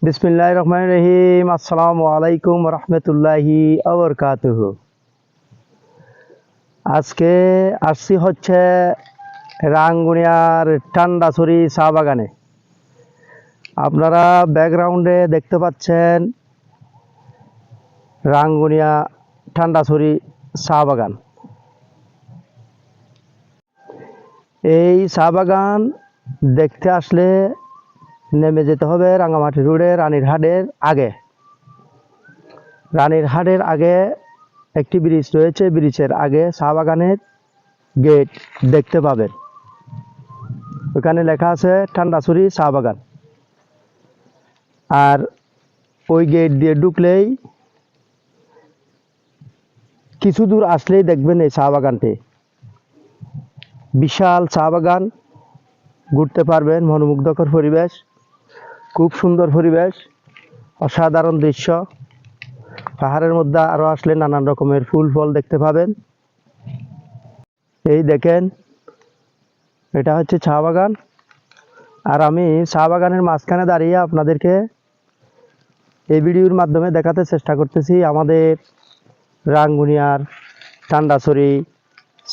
বিসমিল্লাহির রহমানির রহিম। আসসালামু আলাইকুম রহমতুল্লাহি আবরকাতুহু। আজকে আসছি হচ্ছে রাঙ্গুনিয়ার টান্ডাছড়ি চা বাগানে। আপনারা ব্যাকগ্রাউন্ডে দেখতে পাচ্ছেন রাঙ্গুনিয়া টান্ডাছড়ি চা বাগান। এই চা বাগান দেখতে আসলে নেমে যেতে হবে রাঙামাটি রোডে রানীরহাটের আগে একটি ব্রিজ রয়েছে। ব্রিজের আগে চা বাগানের গেট দেখতে পাবেন। ওখানে লেখা আছে টান্ডাছড়ি চা বাগান। আর ওই গেট দিয়ে ঢুকলেই কিছু দূর আসলেই দেখবেন এই চা বাগানটি। বিশাল চা বাগান, ঘুরতে পারবেন। মনোমুগ্ধকর পরিবেশ, খুব সুন্দর পরিবেশ, অসাধারণ দৃশ্য। পাহাড়ের মধ্যে আরও আসলে নানান রকমের ফুল ফল দেখতে পাবেন। এই দেখেন, এটা হচ্ছে চা বাগান। আর আমি চা বাগানের মাঝখানে দাঁড়িয়ে আপনাদেরকে এই ভিডিওর মাধ্যমে দেখাতে চেষ্টা করতেছি আমাদের রাঙ্গুনিয়ার টান্ডাছড়ি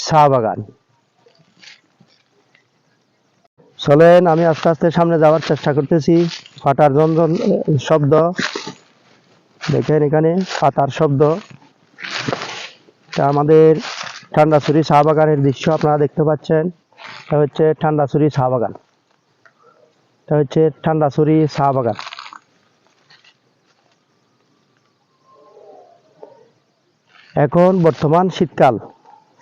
চা বাগান। চলেন, আমি আস্তে আস্তে সামনে যাওয়ার চেষ্টা করতেছি। পাতার ঝনঝন শব্দ দেখেন, এখানে পাতার শব্দ। আমাদের টান্ডাছড়ি চা বাগানের দৃশ্য আপনারা দেখতে পাচ্ছেন। এটা হচ্ছে টান্ডাছড়ি চা বাগান। এটা হচ্ছে টান্ডাছড়ি চা বাগান। এখন বর্তমান শীতকাল,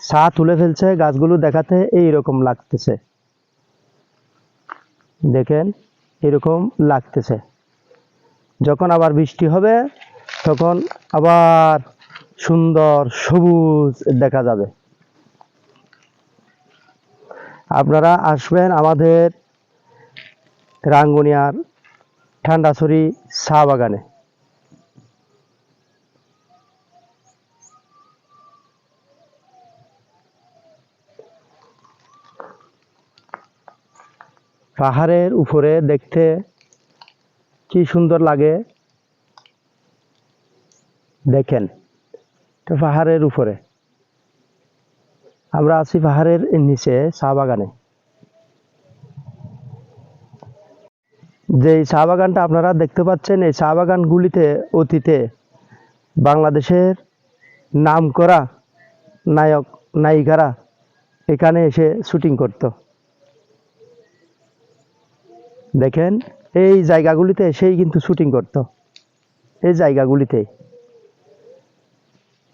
চা তুলে ফেলছে, গাছগুলো দেখাতে এইরকম লাগতেছে। দেখেন, এরকম লাগতেছে। যখন আবার বৃষ্টি হবে তখন আবার সুন্দর সবুজ দেখা যাবে। আপনারা আসবেন আমাদের রাঙ্গুনিয়ার টান্ডাছড়ি চা বাগানে। পাহাড়ের উপরে দেখতে কি সুন্দর লাগে দেখেন। পাহাড়ের উপরে, আমরা আছি পাহাড়ের নিচে চা বাগানে। যে চা বাগানটা আপনারা দেখতে পাচ্ছেন, এই চা বাগানগুলিতে অতীতে বাংলাদেশের নামকরা নায়ক নায়িকারা এখানে এসে শুটিং করত। দেখেন, এই জায়গাগুলিতে এসেই কিন্তু শুটিং করত, এই জায়গাগুলিতে।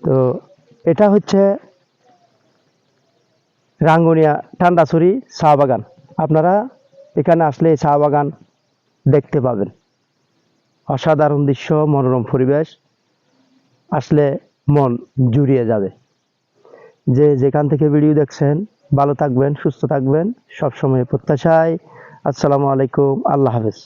তো এটা হচ্ছে রাঙ্গুনিয়া টান্ডাছড়ি চা বাগান। আপনারা এখানে আসলে এই চা বাগান দেখতে পাবেন। অসাধারণ দৃশ্য, মনোরম পরিবেশ, আসলে মন জুড়িয়ে যাবে। যে যেখান থেকে ভিডিও দেখছেন, ভালো থাকবেন, সুস্থ থাকবেন সবসময় প্রত্যাশায়। আসসালামু আলাইকুম, আল্লাহ হাফেজ।